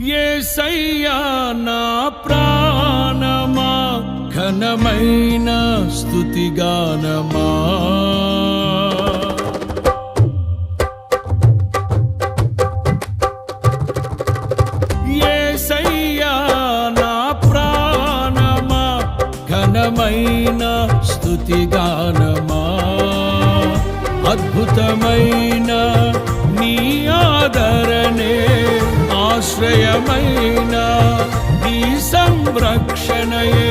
యేసయ్యా నా ప్రాణమా ఘనమైన స్తుతిగానమా యేసయ్యా నా ప్రాణమా ఘనమైన స్తుతిగానమా అద్భుతమైన నీ ఆదరణే ఆశ్రయమైన నీ సంరక్షణయే